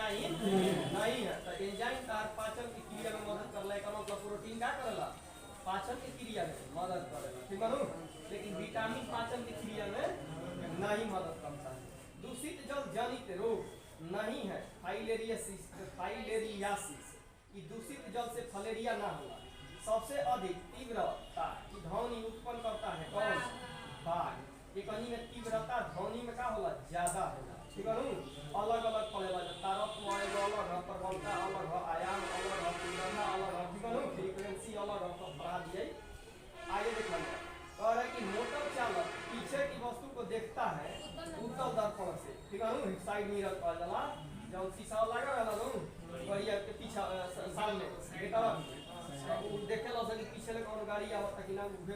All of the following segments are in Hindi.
एंजाइम नहीं है। तो एंजाइम का पाचन की क्रिया में मदद करला, एकर मतलब प्रोटीन क्या करेला, पाचन की क्रिया में मदद करेला, ठीक है। लेकिन विटामिन पाचन की क्रिया में नहीं मदद करता है। दूषित जल जनित रोग नहीं है फाइलेरियासिस, कि दूषित जल से फलेरिया ना होला। सबसे अधिक तीव्रता की ध्वनि उत्पन्न करता है कौन, बाघ। ये कहीं में तीव्रता ध्वनि में का होला, ज्यादा होला, ठीक है। अलग अलग पड़ेला, तारतम्य अलग है, प्रबलता अलग है, आयाम अलग है, तीव्रता अलग है, ठीक है। फ्रीक्वेंसी अलग है, तो बढ़ा दिए। आगे देखा जाए कह रहा है कि मोटर चालक पीछे की वस्तु को देखता है उत्तल दर्पण से, ठीक है। साइड मिरर कहा जाला, जब शीशा लगा रहला नु गाड़ी के पीछे सामने बेटा देखे ला कि पीछे ले कौन गाड़ी आवत कि ना, उठे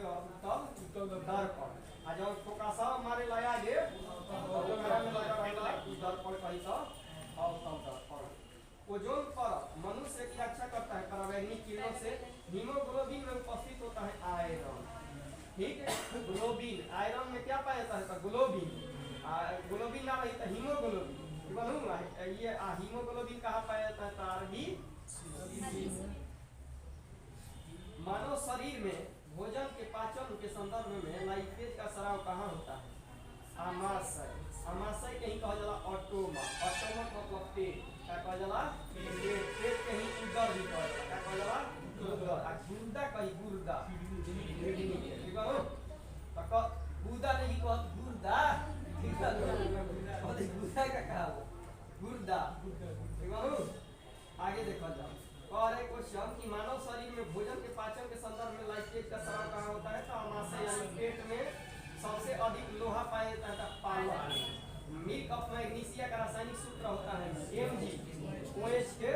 उत्तल दर्पण। आ जब फोकसा मारे लगा दे तो मेरा में लगा रहला दर्पण कहि तो उत्तल दर्पण। ओजोन परत मनुष्य की रक्षा करता है पराबैंगनी किरणों से। हीमोग्लोबिन में उपस्थित होता है आयरन, ठीक है। ग्लोबिन, आयरन में क्या पाया जाता है, तो ग्लोबिन। ग्लोबिन ना रही तो हीमोग्लोबिन, ये हीमोग्लोबिन कहाँ पाया जाता है, तो आरबी। मानव शरीर में भोजन के पाचन के संदर्भ में लाइपेज का स्राव कहाँ होता है, आमाशय। आमाशय कहीं कहा जाला ऑटोमा, ऑटोमा मतलब पेट, क्या कहा जाला पेट कहीं उदर भी कहा जाला, क्या कहा जाला उदर। आ गुर्दा कहीं गुर्दा, ठीक है। तो गुर्दा नहीं कहा गुर्दा, ठीक है। गुर्दा का कहा गुर्दा, ठीक है। आगे देखा जाए और एक क्वेश्चन कि मानव शरीर में भोजन के पाचन के संदर्भ में लाइपेज का स्राव कहाँ होता है, तो आमाशय यानी पेट में सबसे अधिक लोहा पाया जाता है पालक। मिल्क ऑफ मैग्नीशिया का रासायनिक सूत्र होता है MgOH के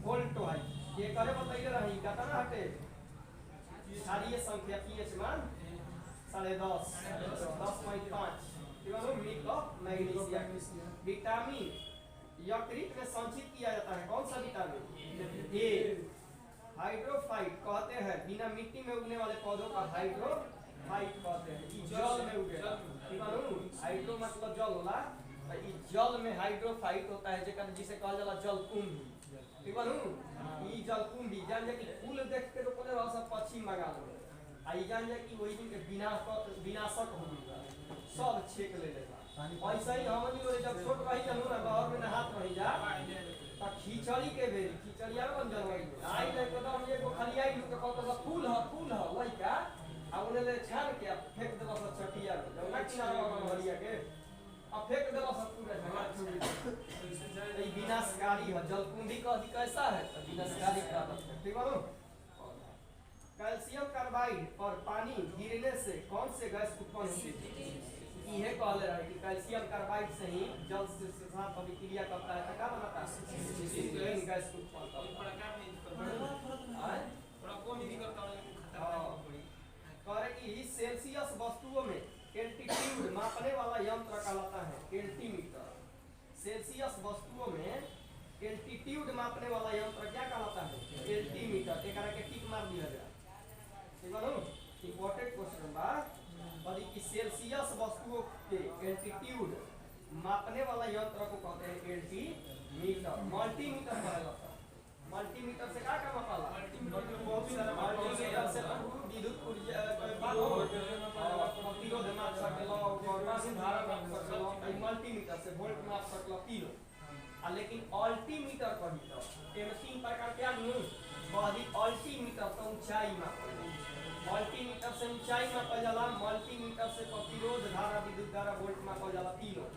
वोल्टोहाइड। ये करे बताइए रही कितना हटे क्षारीय संख्या pH मान 10.5 10.5, ठीक है। Milk of magnesia. विटामिन यकृत में संचित किया जाता है, कौन सा विटामिन, ए। हाइड्रोफाइट कहते हैं बिना मिट्टी में उगने वाले पौधों का हाइड्रोफाइट कहते हैं, जल में उगेगा, ठीक है। हाइड्रो मतलब जल होला, जल में हाइड्रोफाइट होता है जिसे कहा जाला जलकुंभी, ठीक है। ई जलकुंभी जान जा कि फूल देख के रोकले रह सब पक्षी मंगा लो, आई जान जा कि वही दिन के विनाशक हो गया, सब छेक ले लेगा। ऐसा ही हमनी लोग जब छोट रही जानू ना बाहर में नहात रही जा त खिचड़ी के बेरी खिचड़िया बन जलवाई आई ले एकदम एगो खलियाई लू के कहत फूल ह लइका आ ओने ले छान के फेंक देला सब चटिया में जब ना किनारा भरिया के अब फेंक देला सब पूरा झगड़ा छोड़ ई विनाशकारी है। जलकुंभी का अधिक कैसा है, विनाशकारी का ठीक है। कैल्शियम कार्बाइड पर पानी गिरने से कौन से गैस उत्पन्न होती है, यह कहले रहे कि कैल्शियम कार्बाइड से ही जल से साथ अभिक्रिया करता है, तो क्या बनाता है गैस उत्पन्न करता है। कह कि सेल्सियस वस्तुओं में एल्टीट्यूड मापने वाला यंत्र कहलाता है एल्टीमीटर। सेल्सियस वस्तुओं में एल्टीट्यूड मापने वाला यंत्र क्या कहलाता है, एल्टीमीटर। एक के टिक मार दिया जाए, ठीक है। इंपॉर्टेंट क्वेश्चन बा कि सेल्सियस वस्तुओं के एल्टीट्यूड मापने वाला यंत्र को कहते हैं एल्टीमीटर। मल्टीमीटर कहलाता है। मल्टीमीटर से क्या मापाला, मल्टीमीटर से विद्युत ऊर्जा प्रतिरोध माप सकलो, धारा माप सकलो, मल्टीमीटर से वोल्ट माप सकलो किलो। लेकिन अल्टीमीटर कही तो एमे 3 प्रकार के आगू कही। अल्टीमीटर तो ऊंचाई मापेला, मल्टीमीटर से ऊंचाई मापल जाला, मल्टीमीटर से प्रतिरोध धारा विद्युत धारा वोल्ट मापल जाला तीनों।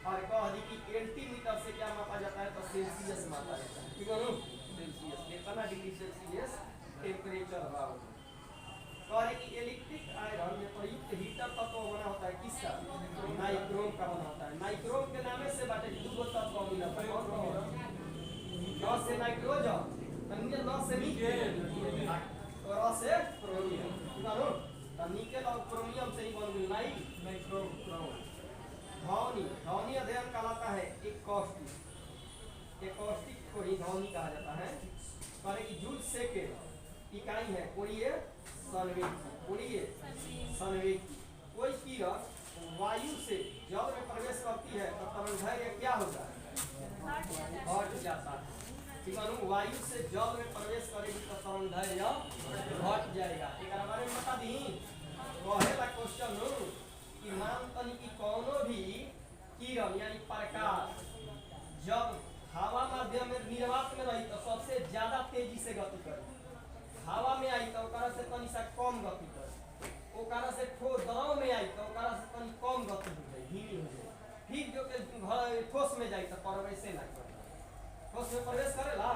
और कह कि एल्टीमीटर से क्या मापा जाता है, तो सेल्सियस मापा जाता है, ठीक है। सेल्सियस कितना डिग्री सेल्सियस टेम्परेचर है। कह कि इलेक्ट्रिक आयरन में प्रयुक्त हीटर तत्व बना होता है किसका, नाइक्रोम का बना होता है। नाइक्रोम के नामे से बाटे दो तत्व मिला है, कौन कौन, न से नाइट्रोजन, न से निकेल और से क्रोमियम, ठीक है। तो निकेल और क्रोमियम से ही बन गई नाइक्रोम। ध्वनि अध्ययन कहलाता है एकॉस्टिक। एकॉस्टिक को ही ध्वनि कहा जाता है। माने कि जूल सेकेंड इकाई है कोणीय संवेगी। कोई किरण वायु से जल में प्रवेश करती है तो तरंगदैर्घ्य क्या होगा, घट ठीक है, वायु से जल में प्रवेश करेगी तो तरंगदैर्घ्य घट जाएगा। एक बारे में बता दी कहेला क्वेश्चन कि मान तनी कि कोनो भी किरण यानी प्रकाश जब हवा माध्यम में निर्वात में रही तो सबसे ज्यादा तेजी से गति करी, हवा में आई तो ओकरा से तनी सा कम गति करी, ओकरा से द्रव में आई तो ओकरा से तनी कम गति हो जाए, धीमी हो जाए। फिर जो के ठोस में जाई तो प्रवेश ना करे, ठोस में प्रवेश करेला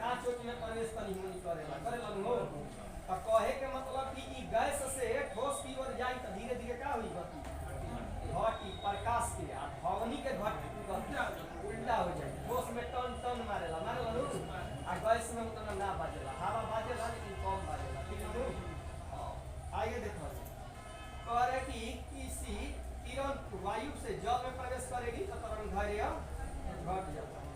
का चोट में प्रवेश तनी नहीं करेला नो। तो कहे के मतलब कि ई गैस से ठोस की ओर जाई तो धीरे धीरे का हुई गति घटी, प्रकाश के ध्वनि के घट उल्टा हो जाए, ठोस में टन टन मारेला नु आ गैस में उतना ना बाजेला, हवा बाजेला लेकिन कम बाजेला। ठीक है नु। आगे देखो कहे कि किसी किरण वायु से जल में प्रवेश करेगी तो तरंगदैर्घ्य घट जाता है।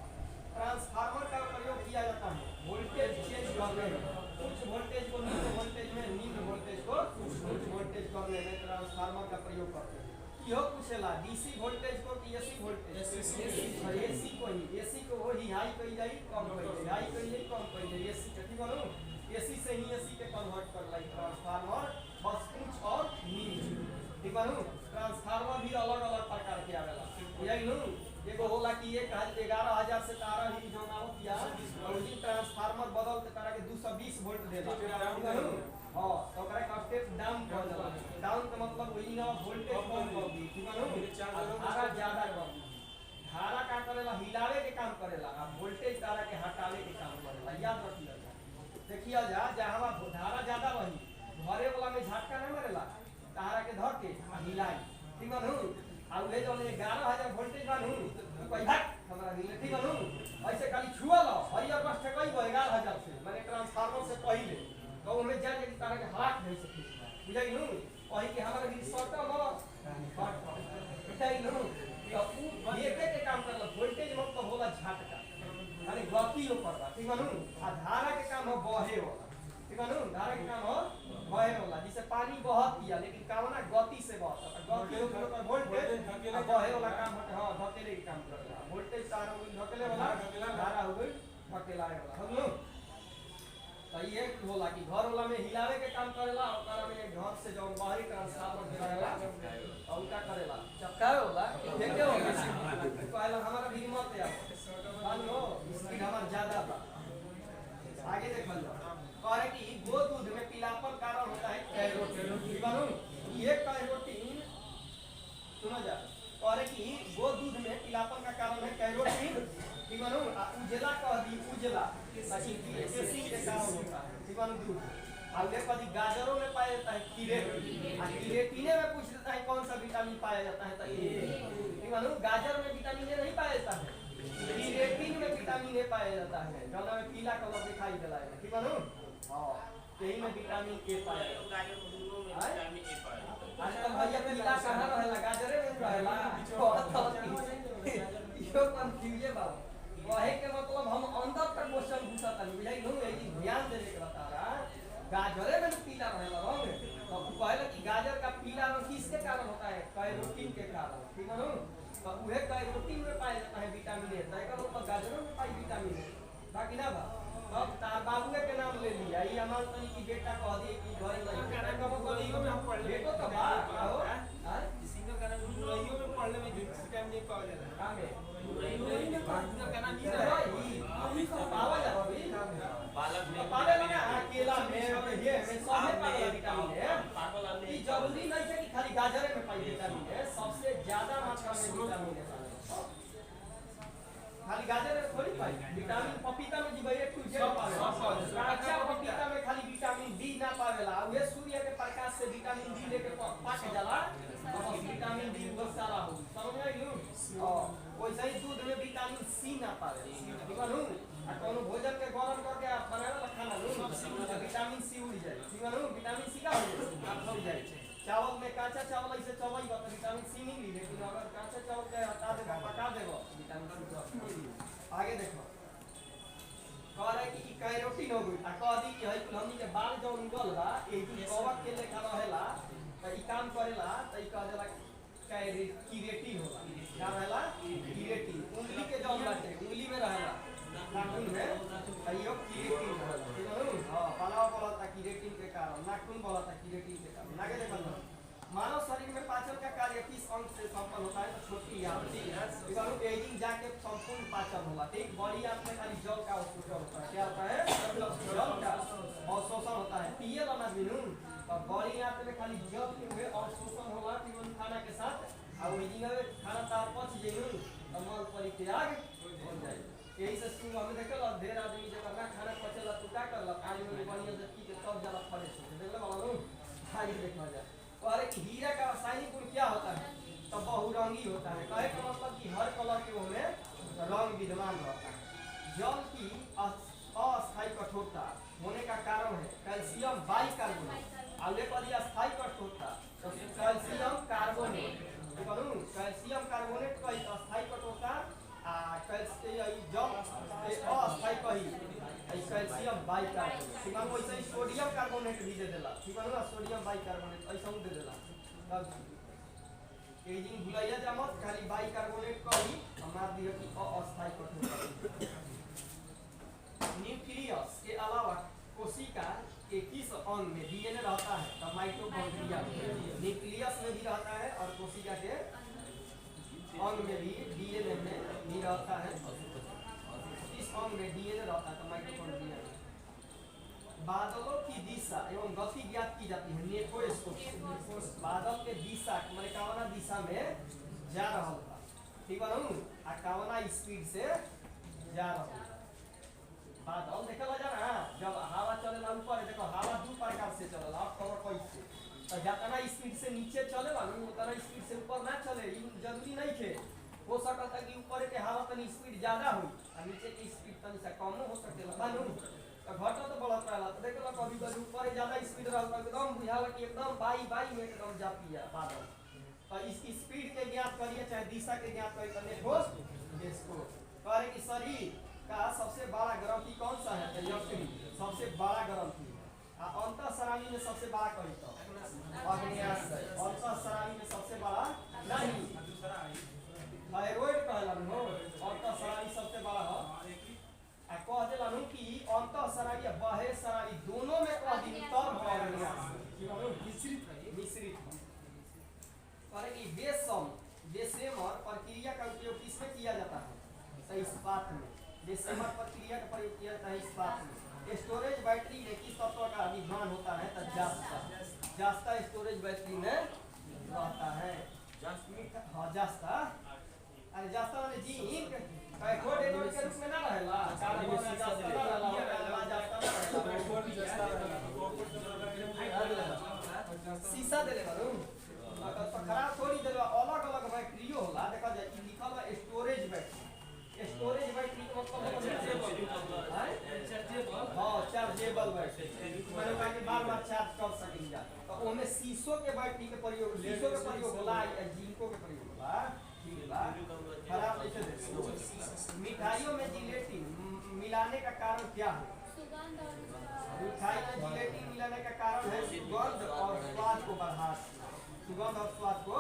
ट्रांसफार्मर का प्रयोग किया जाता है वोल्टेज चेंज करने में, उच्च वोल्टेज को निम्न वोल्टेज में, निम्न वोल्टेज को उच्च वोल्टेज करने में ट्रांसफार्मर का प्रयोग करते हैं। यो पूछेला डीसी वोल्टेज को कि एसी वोल्टेज, एसी को ही, एसी को वही हाई कई जाई कम कई जाई, हाई कई जाई कम कई जाई, एसी ठीक करो, एसी से ही एसी के कन्वर्ट कर लाई ट्रांसफार्मर बस उच्च और निम्न। ठीक है नु। ट्रांसफार्मर भी अलग अलग प्रकार के आवेला, यही नु एगो होला कि 11,000 से तारा ही जो आवत या और ई ट्रांसफार्मर बदल के तारा के 220 वोल्ट देला। ठीक है नु। हां तो ओकरा का स्टेप डाउन कर देला, डाउन का मतलब वही ना वोल्टेज कम कर दी। ठीक है नु। धारा ज्यादा कर दी, धारा का करेला हिलावे के काम करेला, आ वोल्टेज तारा के हटावे के काम करेला। याद रखिए देखिए जा जहां धारा ज्यादा रही घरे वाला में झटका ना मारेला, तारा के धर के हिलाई। ठीक है नु। आ उहे जो 11,000 वोल्टेज बा नु तू कहि हट हमरा हिले। ठीक है नु। ऐसे खाली छुआ लो हरियर बस ठकई 11,000 से माने ट्रांसफार्मर से पहले तो उनमें जा के तारा के हलाक नहीं सके, बुझाई नु। कहि के हमरा भी शॉर्ट लो हट बुझाई नु। तो ये के काम करला वोल्टेज मतलब होला झटका माने गति ऊपर बा। ठीक है नु। आ धारा के काम हो बहे वाला। ठीक है नु। धारा के काम हो बहे वाला, जैसे पानी बहत दिया लेकिन कावना गति से बहता, गति ऊपर पर वोल्टेज आ बहे वाला काम होता। हां धकेले के काम करला, वोल्टेज तार हो गई धकेले वाला, धारा हो गई धकेलाए वाला। हो नु। तो ये होला कि घर वाला में हिलावे के काम करेला, ओकरा में घर से जो बाहरी ट्रांसफार्मर करेला और उनका करेला चपकावे वाला फेंके होला कहला हमारा भी मत या मानो स्पीड हमार ज्यादा बा। आगे देखल जाओ कहे कि गो दूध में पीलापन कारण होता है कैरोटीन। मानो ये कैरोटीन सुनो जा कहे कि गो दूध में पीलापन का कारण है कैरोटीन। ठीक मानो उजला कह दी उजला एसिड के कारण होता है। ठीक मानो दूध आगे कभी गाजरों में पाया जाता है कीरेटिन, आ कीरेटिने में पूछ लेता है कौन सा विटामिन पाया जाता है तो ए। ठीक मानो गाजर में विटामिन ए नहीं पाया जाता है, कीरेटिन में विटामिन ए पाया जाता है, जौना में पीला कलर दिखाई देला है। ठीक मानो हां यही में विटामिन ए पाया जाता है। आजकल भैया पीला कहां रहेला गाजरे में रहेला, यो कंफ्यूज बा। वही के मतलब हम अंदर तक क्वेश्चन पूछता नहीं बुझाई नु, यही ध्यान देने के बता रहा गाजरे में पीला रहेला रंग। तो कहला कि गाजर का पीला रंग किसके कारण होता है, कैरोटीन के कारण। ठीक है नु। तो उहे कैरोटीन में पाया जाता है विटामिन ए, तो एकर मतलब गाजरों में पाई विटामिन ए बाकी ना बा। अब तार बाबूए के नाम ले लिया, ई अमान तनी की बेटा कह दिए कि घरे नहीं बेटा का मतलब इहो में हम पढ़ ले बेटो तो बा आओ हां सिंगल का नाम इहो में पढ़ ले में जिस टाइम नहीं पावे जाला कामे नहीं में पार्टनर का नाम नहीं रही अभी तो पावा जा अभी बालक में पावे ना केला में और ये में सब में पावे विटामिन ए। पागल आदमी ई जरूरी नहीं है कि खाली गाजरे में पाई विटामिन ए, सबसे ज्यादा मात्रा में विटामिन ए खाली गाजर में थोड़ी पाई विटामिन। पपीता में जीव एक कुछ पावे, कच्चा पपीता में खाली विटामिन डी ना पावेला, उहे सूर्य के प्रकाश से विटामिन डी लेके पाक जाला और विटामिन डी बहुत सारा हो समझ में नु। और वैसे ही दूध में विटामिन सी ना पावे। ठीक है नु। आ कोनो भोजन के गरम करके आप बनावेला खाना नु विटामिन सी उड़ जाए। ठीक है नु। विटामिन सी का हो जाए चावल में काचा चावल ऐसे चबाई बा विटामिन सी मिली, लेकिन अगर काचा चावल के हटा दे पका देबो विटामिन सी। आगे देखो कह रहा है कि कैरोटीन हो गई, आ कह दी कि है हमनी के बाल जो निकल बा एही कवक के लेखा रहेला त ई काम करेला त ई कह देला कीरेटिन होला। क्या रहेला कीरेटिन। उंगली के जौन बाटे उंगली में रहेला नाखून में यो किरेटिन है हां पलाव बोलता किरेटिन के कारण नाखून बोलता किरेटिन के कारण नागे देखल मानव शरीर में पाचन का कार्य किस अंग से संपन्न होता है तो छोटी आंत इधर एजिंग जाके संपूर्ण पाचन होला ठीक बड़ी आंत में खाली जल का अवशोषण होता है क्या होता है जल का अवशोषण होता है पिए वाला बिनु तो बड़ी आंत में खाली जल के हुए अवशोषण होला कि खाना के साथ और एजिंग में खाना तार पच जेनु तो मल परित्याग हो जाए यही से स्कूल में देखल ढेर आदमी जे करना खाना पचेला तू का करला पानी में बढ़िया से पी के तब जाला फ्रेश हो देखला बाबू खाई देखा जाए और एक हीरा का रासायनिक गुण क्या होता है तो बहुरंगी होता है कहे का मतलब कि हर कलर के उसमें रंग विद्यमान रहता है जल की अस्थायी कठोरता होने का कारण है कैल्शियम बाइकार्बोनेट आगे पर अस्थायी कठोरता तो कैल्शियम कार्बोनेट कैल्शियम कार्बोनेट का अस्थायी कठोरता अस्थायी कही कैल्शियम बाइकार्बोनेट ठीक है वैसे ही सोडियम कार्बोनेट भी दे देला ठीक है ना सोडियम बाइकार्बोनेट ऐसा दे देला तब एजिंग भुलाइया जामत खाली बाइकार्बोनेट कही हमार दिया कि अस्थायी कठोरता न्यूक्लियस के अलावा कोशिका के किस अंग में डीएनए रहता है तो माइटोकॉन्ड्रिया न्यूक्लियस में भी रहता है और कोशिका के अंग में भी डीएनए में भी रहता है इस अंग में डीएनए रहता है तो माइटोकॉन्ड्रिया बादलों की दिशा एवं गति ज्ञात की जाती है नेटोस्कोप बादल के दिशा माने कवना दिशा में जा रहा था ठीक है ना कवना स्पीड से जा रहा बादल देखल जाना जब हवा चलेला ऊपर देखो हवा दो प्रकार से चलेला अब खबर कैसे तो जितना स्पीड से नीचे चलेला उतना स्पीड से ऊपर ना चले जरूरी नहीं है हो सकता है कि ऊपर के हवा तनी स्पीड ज्यादा हो और नीचे की स्पीड तनी सा कम हो सकेला मालूम तो घटा तो बढ़त रहला तो देखला कभी कभी ऊपर ज्यादा स्पीड रहला एकदम बुझाला कि एकदम बाई बाई में एकदम जाती है बादल तो इसकी स्पीड के ज्ञात करिए चाहे दिशा के ज्ञात करिए करने ठोस इसको कहे कि शरीर का सबसे बड़ा ग्रंथि कौन सा है यकृत सबसे बड़ा ग्रंथि अंतःस्रावी में सबसे बड़ा कही तो अग्न्याशय अंतःस्रावी में सबसे बड़ा नहीं थायराइड कहला हो अंतःस्रावी सबसे बड़ा है आ कह देला कि अंतःस्रावी और बाह्यस्रावी दोनों में कह दी तब अग्न्याशय मिश्रित करे कि बेसेमर प्रक्रिया का उपयोग किसमें किया जाता है तो इस्पात में बेसेमर प्रक्रिया का प्रयोग किया जाता है इस्पात में स्टोरेज बैटरी में किस तत्व का निर्माण होता है तो जास्ता स्टोरेज बैटरी में रहता है हाँ जास्ता अरे जास्ता वाले जिंक कोड एनोड के रूप में ना रहेला कार्बन में जास्ता रहेला जास्ता शीशा देले बारू तो खराब थोड़ी देले अलग अलग बैटरी होला देखा जाए कि लिखल है स्टोरेज बैटरी का मतलब हां चार्जेबल बैटरी माने कि बार-बार चार्ज कर सकिंगा तो ओमे शीशो के बैटरी के प्रयोग होला या जिंको के प्रयोग होला ठीक बा खराब ऐसे देखो मिठाइयों में जिलेटिन मिलाने का कारण क्या है मिठाई में जिलेटिन मिलाने का कारण है सुगंध और स्वाद को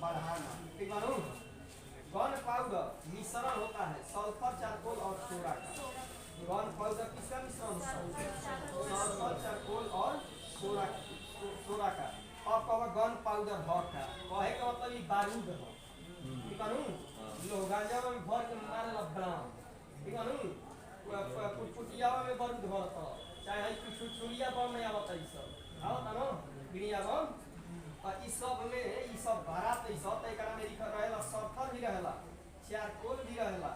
बढ़ाना ठीक है गन पाउडर मिश्रण होता है सल्फर चारकोल और सोडा का गन पाउडर किसका मिश्रण होता है सल्फर चारकोल और सोडा का अब कब गन पाउडर ह का कहे का मतलब ई बारूद ह ठीक है लोग गांजा में भर के मारे बम ठीक है पुटिया में बारूद भरता चाहे है छुछुलिया बम में आवत है सब आवत ना बिड़िया बम और इस सब में ई सब भारत ई सब एकरा में लिखल रहेला सल्फर भी रहेला चारकोल भी रहेला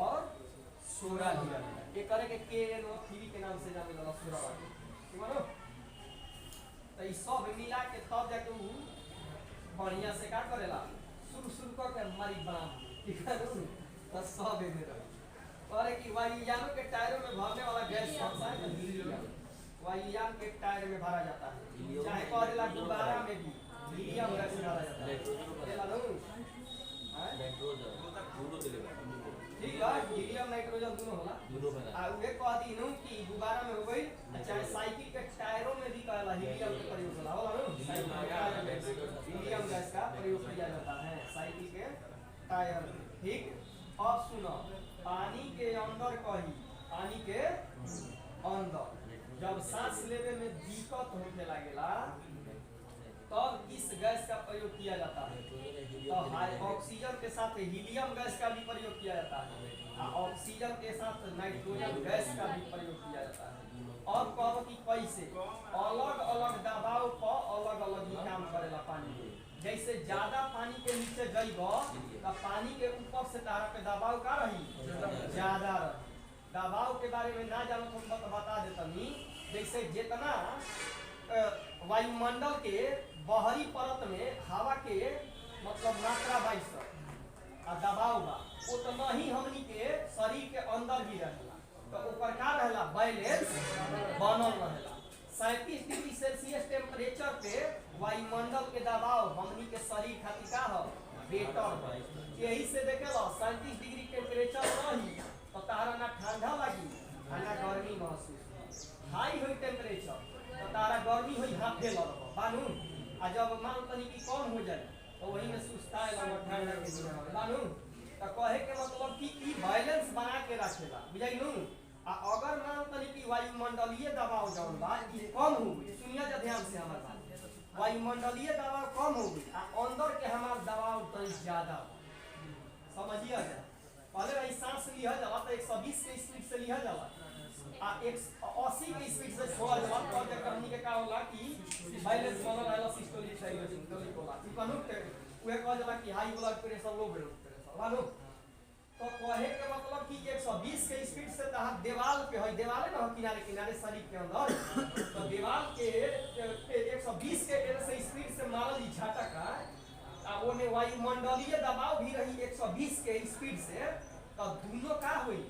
और सोडा भी रहेला एकरे के KNO3 के नाम से जाने वाला सोडा ठीक है ना तो ई सब मिला के तब जाके उ बढ़िया से का करेला शुरू करके मारी बाम ठीक है तो सब में रहे और कि वायुयानों के टायरों में भरने वाला गैस कौन सा है हीलियम वायुयान के टायर में भरा जाता है चाहे कह देला गुब्बारा में भी हीलियम गैस डाला जाता है ये लालो नाइट्रोजन दोनों चलेगा ठीक है हीलियम नाइट्रोजन दोनों होला आ उहे कह दी नु कि गुब्बारा में हो गई चाहे साइकिल के टायरों में भी कहला हीलियम का प्रयोग होला नु साइकिल के टायर में हीलियम गैस का प्रयोग किया जाता है साइकिल के टायर ठीक अब सुनो पानी के अंदर कही पानी के अंदर जब सांस लेने में दिक्कत होने लगेला तब इस गैस का प्रयोग किया जाता है। तो ऑक्सीजन के साथ हीलियम गैस का भी प्रयोग किया जाता है, ऑक्सीजन के साथ नाइट्रोजन गैस का भी प्रयोग किया जाता है। अब कहो कि कैसे अलग अलग दबाव पर अलग अलग ही काम करेला पानी। जैसे ज्यादा पानी के नीचे जइबो तो पानी के ऊपर से तारा के दबाव का रही ज्यादा रही। दबाव के बारे में ना जानो तो बता देतनी। जैसे जितना वायुमंडल के बाहरी परत में हवा के मतलब मात्रा 22 और दबाव बा उतना ही हमनी के शरीर के अंदर भी रहेला। तो ऊपर का रहेला बैलेंस बनल रहेला। 37 डिग्री सेल्सियस टेम्परेचर पे वायुमंडल के दबाव हमनी के शरीर खातिर का हो बेटर है। यही से देखेला 37 डिग्री टेम्परेचर रही तो तारा ना ठंडा लगी ना गर्मी महसूस। हाई हुई टेम्परेचर तो तारा गर्मी हुई हाथे लगो बानू। आ जब मान तनी कि कम हो जाए तो वही में सुस्ताए लगो ठंडा के दिन में बानू। तो कहे के मतलब कि ई बैलेंस बना के रखेला बुझाइलू। आ अगर मान तनी कि वायुमंडलीय दबाव जौन बा ई कम हो गई, सुनिए जा ध्यान से हमार बात, वायुमंडलीय दबाव कम हो गई आ अंदर के हमार दबाव तनी ज्यादा समझिए जा। पहले भाई सांस लिया जाला तो 120 के स्पीड से लिया जाला आ 180 के स्पीड से छोड़ा जाला। तो जब हमनी के का होला कि बैलेंस बनल रहला सिस्टोलिक सिस्टोलिक होला ई कानू के उहे कहल जाला कि high blood pressure low blood pressure बानू। तो कहे के मतलब कि 120 के स्पीड से तहां दीवार पे है, दीवार ना किनारे किनारे शरीर के अंदर तो दीवार के 120 के से स्पीड से मारल झटका आ ओने वायुमंडलीय दबाव भी रही 120 के स्पीड से तो दोनों का हुई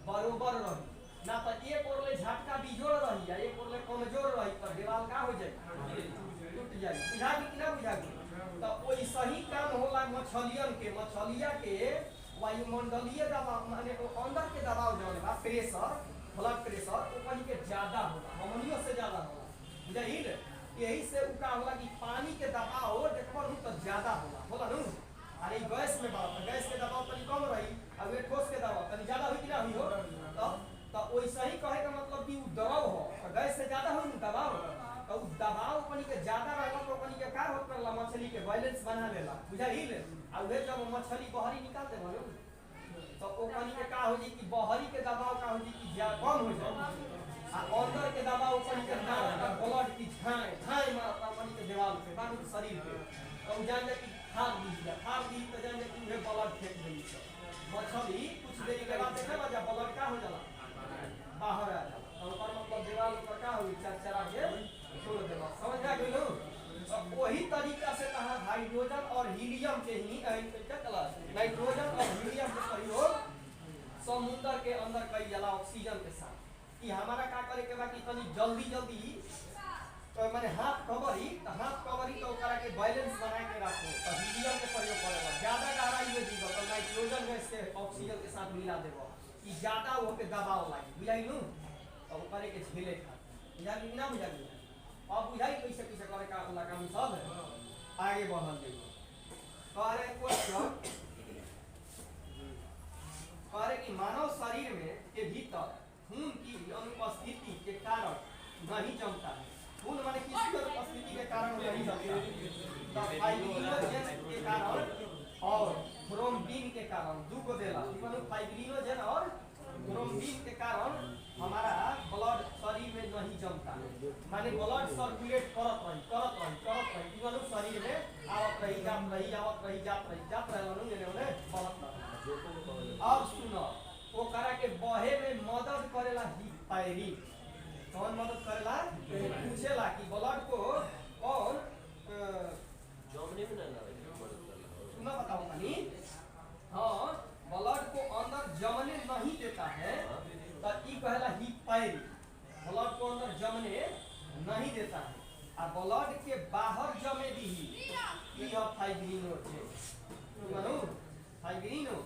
बराबर रही ना। तो एक ओर ले झटका बिजोड़ रही या एक ओर ले कमजोर रही तो दीवार का हो जाए टूट जाए। बुझा कि ना बुझा तो वही सही काम होला मछलियन के। मछलिया के वायुमंडलीय दबाव माने अंदर के दबाव जौन बा प्रेशर ब्लड प्रेशर ओकनी के ज्यादा होला हमनियों से ज्यादा होला बुझाइल। यही से उ का होला कि पानी के दबाव देखबो तो ज्यादा होला नु। अरे गैस में बा गैस के दबाव तनी कम रही और वे ठोस के दबाव तनी ज्यादा होई कि ना होई हो। तो वैसे ही कहे का मतलब कि उ द्रव हो तो गैस से ज्यादा होई दबाव तो उ दबाव अपनी के ज्यादा रहला तो अपनी के का होत करला मछली के बैलेंस बना लेला बुझाइल। आ वे जब मछली बाहरी निकाल दे बोलो तो ओकनी के का हो जी कि बाहरी के दबाव का हो जी कि ज्यादा कम हो जाए आ अंदर के दबाव ओकनी के ना ब्लड की झाई मारता अपनी के दीवार पे बानू के शरीर पे तो जान जा कि फाड़ दी तो जान जा कि वे ब्लड फेंक देई छ। मछली कुछ देर के बाद देखा बा जब ब्लड का हो जाला बाहर आ जाला तो ओकर मतलब दीवार पर का होई चरचरा के छोड़ देला समझ आ गेलो। तो वही तरीका से कहा हाइड्रोजन और हीलियम के ही नाइट्रोजन और हीलियम के प्रयोग समुद्र के अंदर कई जाला ऑक्सीजन के साथ कि हमारा का करे के बा कि तनी जल्दी जल्दी तो माने हाथ कवरी तो ओकरा के बैलेंस बना के रखो तो हीलियम के प्रयोग करेला। ज्यादा गहराई में जीवो तो नाइट्रोजन गैस के ऑक्सीजन के साथ मिला देबो कि ज्यादा वो पे दबाव लागी बुझाइलू तो ओकरे के झेले खातिर बुझा कि ना बुझा। अब बुझाई कैसे कैसे करे का वाला काम सब आगे बढ़ल जाइए। करे क्वेश्चन करे कि मानव शरीर में के भीतर खून की अनुपस्थिति के कारण नहीं जमता है। खून माने किसी अनुपस्थिति के कारण नहीं जमता तो फाइब्रिनोजेन के कारण और थ्रोम्बिन के कारण दुगो देला फाइब्रिनोजेन और थ्रोम्बिन के कारण हमारा ब्लड शरीर में नहीं जमता माने ब्लड सर्कुलेट करत रही जीवन शरीर में आवत रही जात रही ने बढ़त रही। अब सुनो ओकरा के बहे में मदद करेला हिपैरिन। कौन मदद करेला पूछेला कि ब्लड को कौन जमने में ना सुना बताओ कनी। हाँ ब्लड को अंदर जमने नहीं देता है तो ई कहला हिपैरिन। ब्लड को अंदर जमने नहीं देता है आ ब्लड के बाहर जमे दी ई है फाइब्रिनोजेन। फाइब्रिनो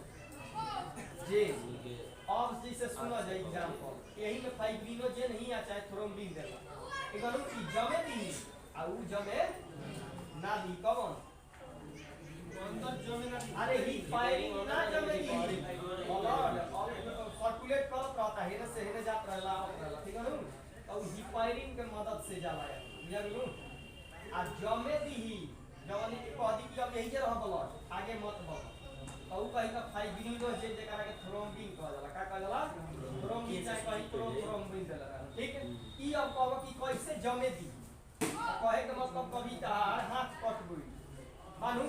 जे अब जैसे सुना जाए एग्जांपल यही में फाइब्रिनोजेन ही आ चाहे थ्रोम्बिन देला एकरो की जमे दी आ उ जमे ना दी कौन अंदर जमे ना दी। अरे हिपैरिन ना जमे दी ब्लड सर्कुलेट करत रहता जाता है से हेने जात रहला आवत रहला ठीक है नु तो हिपायरिंग के मदद से जाला है बुझा गेलू आ जमे दीही जवानी के कहदी कि अब यही रह ब्लड आगे मत बढ़ तो कहीं का फाइब्रिनो जे जेकरा के थ्रोम्बिन कहल जाला का कहल जाला थ्रोम्बिन चाहे कहीं थ्रोम्बिन देला ठीक है ई अब कहब कि कैसे जमे दी कहे के मतलब कभी तार हाथ कट गई मानू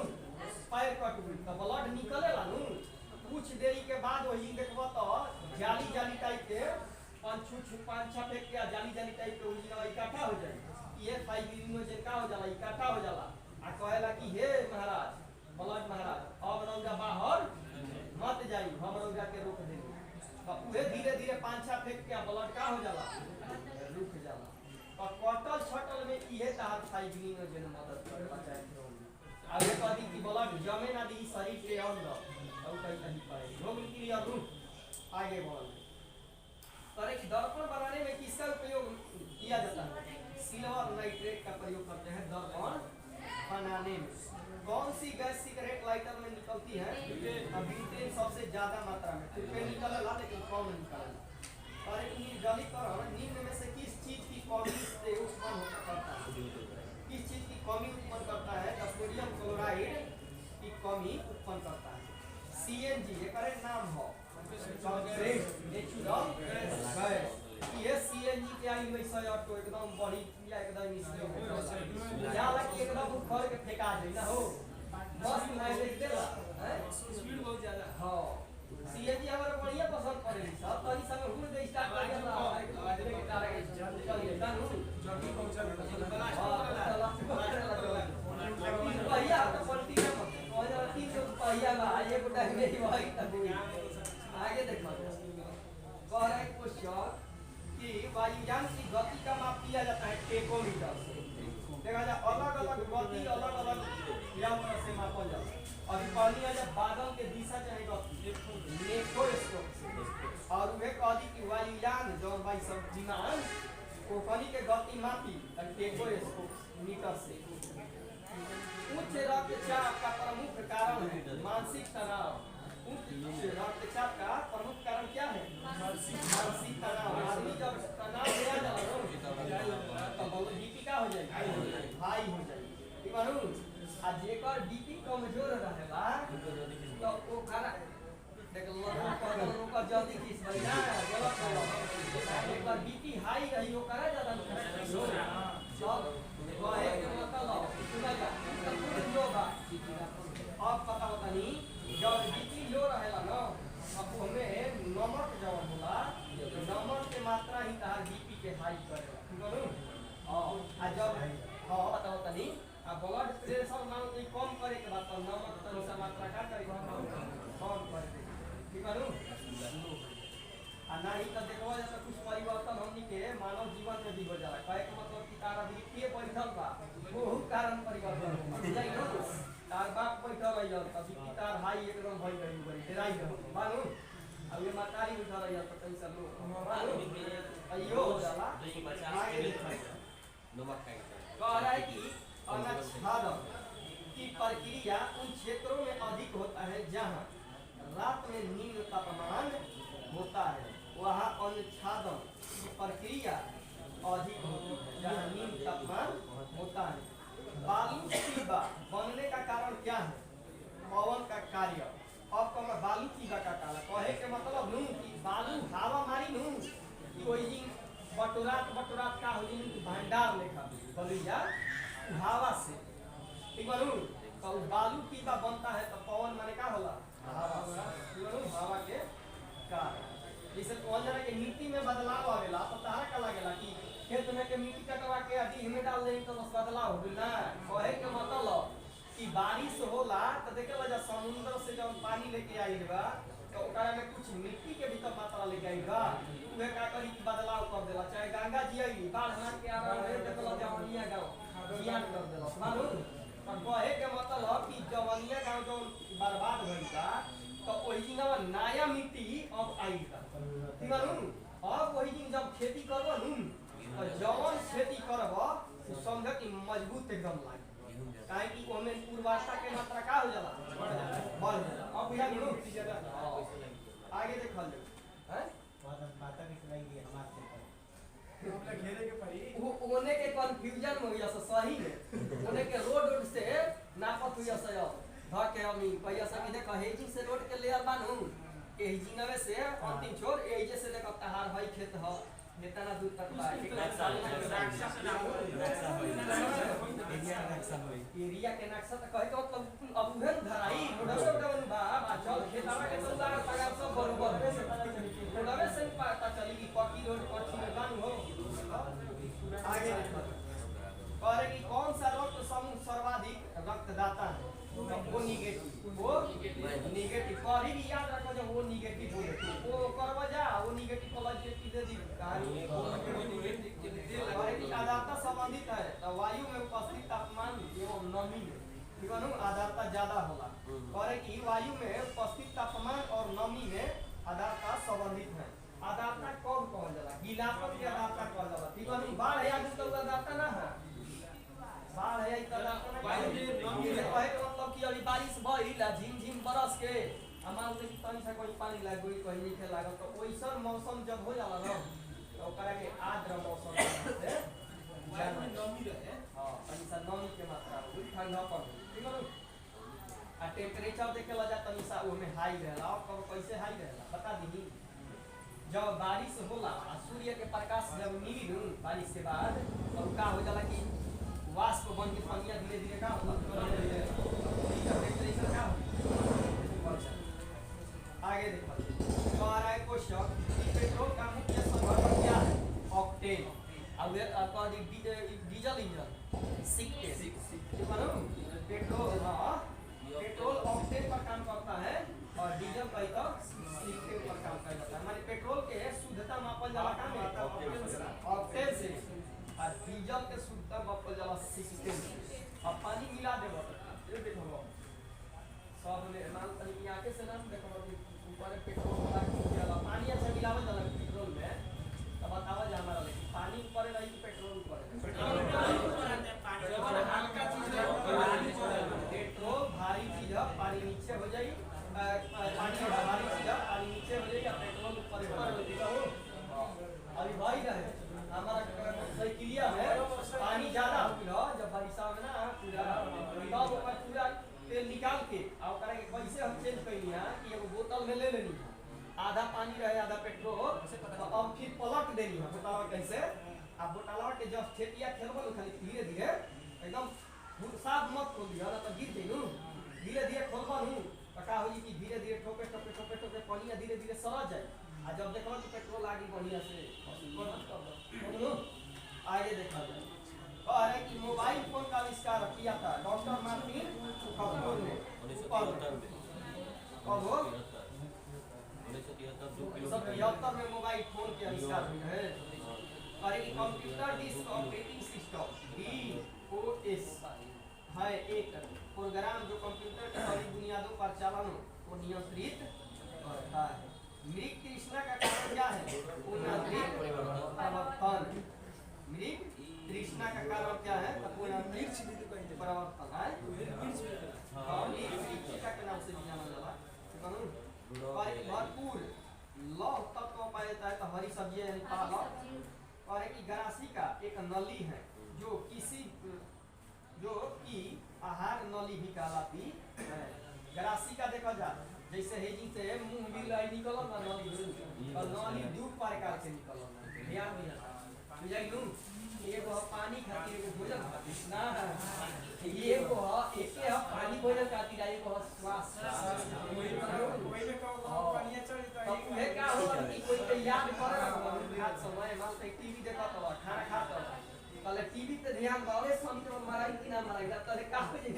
पैर कट गई तो ब्लड निकलेला नु कुछ देरी के बाद वही देखबो तो जाली जाली टाइप के पांच छह फेंक के जाली जाली टाइप के वही इकट्ठा हो जाए ये फाइब्रिनो जे का हो जाला इकट्ठा हो जाला आ कहेला कि हे महाराज ब्लड महाराज अब रौदा बाहर मत जाई हम रौदा के रोक देंगे तो उहे धीरे धीरे पांच छह फेंक के ब्लड का हो जाला रुक जाला और कटल छटल में इहे तार फाइब्रिनो जे मदद करेला चाहे आगे कहती कि ब्लड जमे ना दी शरीर के अंदर तो कहीं नहीं पाए रोग क्रिया रूप आगे बढ़ पर एक दर्पण बनाने में किसका उपयोग किया जाता है सिल्वर नाइट्रेट का प्रयोग करते हैं दर्पण बनाने में कौन सी गैस सिगरेट लाइटर में निकलती है ब्यूटेन सबसे ज्यादा मात्रा में फिर निकलेला लेकिन कम निकलेला और एक निर्जलीकरण निम्न में से किस चीज की कमी से उत्पन्न करता है किस चीज की कमी उत्पन्न करता है सोडियम क्लोराइड की कमी उत्पन्न करता है सीएनजी एक नाम हो नेचुरल गैस ये सीएनजी के आई में सय ऑटो एकदम बड़ी या एकदम इसमें जाला कि एकदम उखड़ के फेंका दे ना हो बस माइलेज देला हैं स्पीड बहुत ज्यादा हां सीएनजी हमारे बढ़िया पसंद पड़ेली सब तनी समय हुड़ दे स्टार्ट कर देला आवाज के तारा के चल ये ना जल्दी पहुंचा भैया तो पलटी में मत 300 पहिया बा ये गोटा मेरी भाई तक आगे देखो कह रहा है क्वेश्चन कि वायुयान की गति का माप किया जाता है टेकोमीटर से देखा जाए अलग अलग गति अलग अलग यंत्र से मापा जाता है और पहली है जब बादल के दिशा चाहे गति नेफोस्कोप से और वे कहती कि वायुयान जो भाई सब विमान कोपनी के गति मापी टेकोस्कोप मीटर से उच्च रक्तचाप का प्रमुख कारण है मानसिक तनाव रक्तचाप का प्रमुख कारण क्या है मानसिक तनाव आदमी जब तनाव में आ जाला तो बीपी का हो जाएगी हाई हो जाएगी ठीक बानू आ जेकर बीपी कमजोर रहेला तो ओ खाना देख लो का जल्दी किस भैया गलत हो एक बीपी हाई रही ओ करा ज्यादा सब वहे के मतलब सुना जा तो होगा अब पता होता नहीं जब बीपी लो रहेला ना अब हमें नमक जब होला नमक के मात्रा ही तार बीपी के हाई करेला ठीक है आ जब हां पता होता नहीं आ ब्लड प्रेशर मान के कम करे के बाद तो नमक तनी सा मात्रा का करे कम कर दे ठीक है आ नहीं तो देखो जैसे कुछ परिवर्तन हमनी के मानव जीवन में भी हो जाला कहे के मतलब कि तारा बीपी बैठल बा बहुत कारण परिवर्तन हो जाई तार बाप बैठल रही तब बीपी तार हाई एकदम भई गई बड़ी डेराई गई मालूम अब ये मकारी उठा रही तो कहीं सब लोग अयो हो जाला आगे नमक का कह रहा है कि अनाच्छादन की प्रक्रिया उन क्षेत्रों में अधिक होता है जहां रात में निम्न तापमान होता है वहां अनुच्छादन की प्रक्रिया अधिक होती है जहां निम्न तापमान होता है बालू कीबा बनने का कारण क्या है पवन का कार्य अब कम बालू कीबा का काला कहे के मतलब नू कि बालू हवा मारी नू कि कोई दिन बटुरात का हो दिन भंडार लेखा बलिया हवा से ठीक बालू तो बालू कीबा बनता है तो पवन माने का होला हवा के कारण जैसे कौन जरा के मिट्टी में बदलाव आवेला तो तारा का लागेला कि खेत में के मिट्टी कटवा के अडी में डाल दें तो बदलाव हो ना कहे के मतलब कि बारिश होला तो देखेला जब समुद्र से जब पानी लेके आइल बा तो ओकरा में कुछ मिट्टी के भी तो मात्रा लेके आइल बा उहे का करी कि बदलाव कर देला चाहे गंगा जी आई बाढ़ ना के आ रहा है देखला जवनिया गांव जियान कर देला मालूम पर कहे के मतलब कि जवनिया गांव जो बर्बाद भइल बा तो ओही दिन नया मिट्टी अब आइल बा ठीक मालूम अब वही दिन जब खेती करबो नु तो जवन खेती करबो तो समझ कि मजबूत एकदम लागे काहे कि ओमे उर्वरता के मात्रा का हो जाला बढ़ जाला अब बुझा नु आगे देखल हैं ओने के कंफ्यूजन में हुई से सही में ओने के रोड से नापत हुई से ध के अमी पहिया से कि देख हेजिंग से रोड के लेयर बानू हेजिंगवे से अंतिम छोर एजे से देख तहार भाई खेत ह नेतना दूर तक बा एरिया के नक्शा त कहे तो अब उहे धराई मोड़वे उड़वन बा चल खेतवा के चलता तगा सब बरोबर मोड़वे से पता चली कि पक्की रोड पक्की में बानू हो आगे और कि कौन सा रक्त समूह सर्वाधिक रक्तदाता है वो निगेटिव करी भी याद रखो जब वो निगेटिव बोले वो करवा जा वो निगेटिव पॉजिटिव दे दी कहानी और कि आर्द्रता संबंधित है तो वायु में उपस्थित तापमान एवं नमी में ठीक है आर्द्रता ज्यादा होला और कि वायु में उपस्थित तापमान और नमी में आर्द्रता संबंधित है आर्द्रता कौन कहल जाला गीलापन के आर्द्रता कहल जाला ठीक है बाढ़ या तो आर्द्रता ना है बाढ़ है इतना कहे मतलब कि अभी बारिश भइल झिम बरस के मान ली तनी से कोई पानी लाग गई कहीं नहीं लागल तो ओइसन मौसम जब हो जाला ना तो ओकरा के आर्द्र मौसम से नमी रहे हां तनी सा नमी के मात्रा हो ठंडा पर ठीक है आ टेंपरेचर देखेला जा तनी सा ओमे हाई रहेला और कब कैसे हाई रहेला बता दी जब बारिश होला आ सूर्य के प्रकाश जब मिली बारिश के बाद तो का हो जाला कि वाष्प बन के पानी धीरे धीरे का टेम्परेचर का आगे देखो और आए क्वेश्चन पेट्रोल का मुख्य संघटक क्या है ऑक्टेन और diesel engine petrol petrol octane पर काम करता है और डीजल का तो सिक्टेन पर काम करता है माने पेट्रोल के शुद्धता मापल जाला का में ऑक्टेन से और डीजल के शुद्धता मापल जाला सिक्टेन से अब पानी मिला देबो ये देखो सब ने मान तनी आके से नाम देखो ऊपर पेट्रोल वाला पानी अच्छा मिलावल जाला पेट्रोल में तब बतावा जा हमारा लेकिन पानी ऊपर रही पेट्रोल ऊपर हल्का चीज पेट्रोल भारी चीज है पानी नीचे हो जाई पानी भारी चीज है पानी नीचे हो जाई या पेट्रोल ऊपर हो अभी भाई रहे हमारा साइकिलिया में पानी ज्यादा हो गया जब बारिश में ना पूरा पूरा तेल निकाल के और करे के कैसे हम चेंज कइनी है कि एगो बोतल में ले लेनी आधा पानी रहे आधा पेट्रोल तो अब फिर पलट देनी है बोतलवा कैसे अब बोतलवा के जब ठेपिया खेलबो खाली धीरे धीरे एकदम साफ मत खोल दिया ना तो गिर जाई धीरे धीरे खोलबो तो का होई कि धीरे धीरे ठोके ठोके ठोके ठोके पानी धीरे धीरे सरज जाए आ जब देखो कि पेट्रोल आगे बढ़िया से कर दो आगे देखा जाए और कि मोबाइल फोन का आविष्कार किया था डॉक्टर मार्टिन कपूर ने 1973 में मोबाइल फोन के आविष्कार हुए हैं और एक computer disk operating system DOS है एक प्रोग्राम जो कंप्यूटर के सभी बुनियादों पर चालन को नियंत्रित करता है मृग तृष्णा का कारण क्या है परिवर्तन मृग तृष्णा का कारण क्या है परिवर्तन है का नाम से जाना जाला भरपूर लौह तत्व पाया जाता है तो हरी सब्जियां यानी पालक और एक गरासी का एक नली है जो कि आहार नली भी कहलाती है गरासी का देखा जाए जैसे हेजिंग से मुंह भी लाई निकलल ना नली और नली दू प्रकार से निकलल ध्यान दिया बुझाइलू एगो पानी खातिर एगो भोजन खातिर ना एगो एके ह पानी भोजन खातिर एगो श्वास कोई में पानी चढ़ी तो ये का हो कि कोई के याद करे ना समय मान से टीवी देखत हो खाना खात हो पहले टीवी पे ध्यान बावे समझ में माराई कि ना माराई तले का हो जे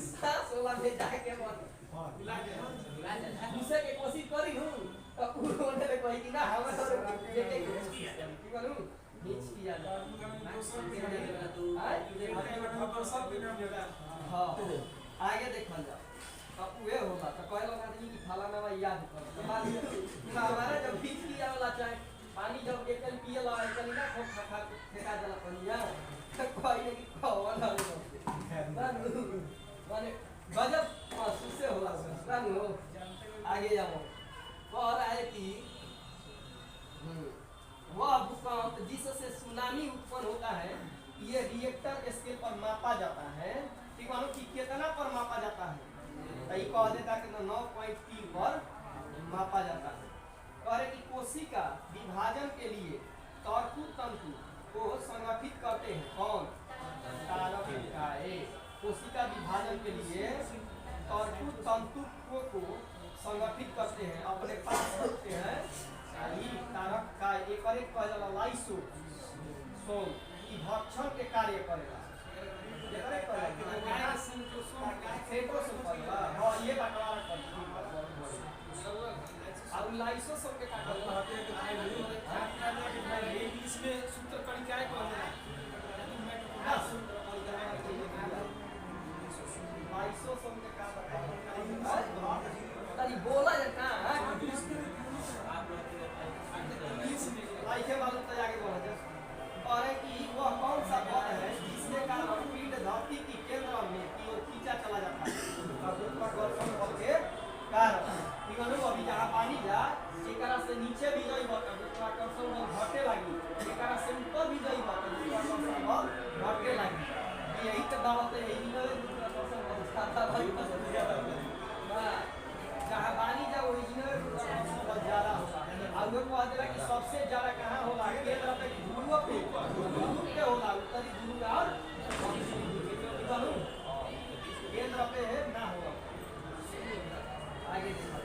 श्वास वाला में जाके मन दूसरे के कोशिश करी हूं तो उन्होंने कही कि ना हमें तो जेके की बोलूं नीच किया हां आगे देखल जा अब वे होगा तो कोई लोग आदमी की फलाना में याद कर तो बाद हमारा जब बीच किया वाला चाहे पानी जब एकल पिए ला एकल ना खो खा खा फेंका जाला पनिया तो कोई नहीं खावा ना माने गजब महसूस से होला रानू आगे जाओ और आए कि वह भूकंप जिस ये रिएक्टर स्केल पर मापा जाता है। ठीक मानो कि कितना पर मापा जाता है, तो ये कह देता कि 9.3 पर मापा जाता है। कह रहे कि कोशिका विभाजन के लिए तर्कु तंतु को संगठित करते हैं कौन? कारक इकाई। कोशिका विभाजन के लिए तर्कु तंतु को संगठित करते हैं, अपने पास रखते हैं। कारक का एक कहला लाइसोसोम, ई भक्षण के कार्य करेला। हां ये बंटवारा करती अब लाइसोसोम के इंग्लिश में सूत्र कणिकाएं कहते हैं। लाइसोसोम के का तनी बोला जाता है लाइके मालूम तो आगे बोला जाए। और है कि वह कौन सा बल है जिसके कारण पिंड धरती की केंद्र में की ओर खींचा चला जाता है? गुरुत्वाकर्षण बल के कारण। इगनु अभी जहां पानी जा एकरा से नीचे भी जाई बल गुरुत्वाकर्षण बल घटे लागी, एकरा से ऊपर भी जाई बल गुरुत्वाकर्षण बल घटे लागी। यही तो बात है, यही ना गुरुत्वाकर्षण बल ज्यादा भाई जहां पानी जा ओरिजिनल गुरुत्वाकर्षण बल ज्यादा होता है। और वो कह देला कि सबसे ज्यादा कहां होला? केंद्र पे ध्रुव पे होला, उत्तरी ध्रुव और दक्षिणी ध्रुव केंद्र पे है ना होला। आगे देखा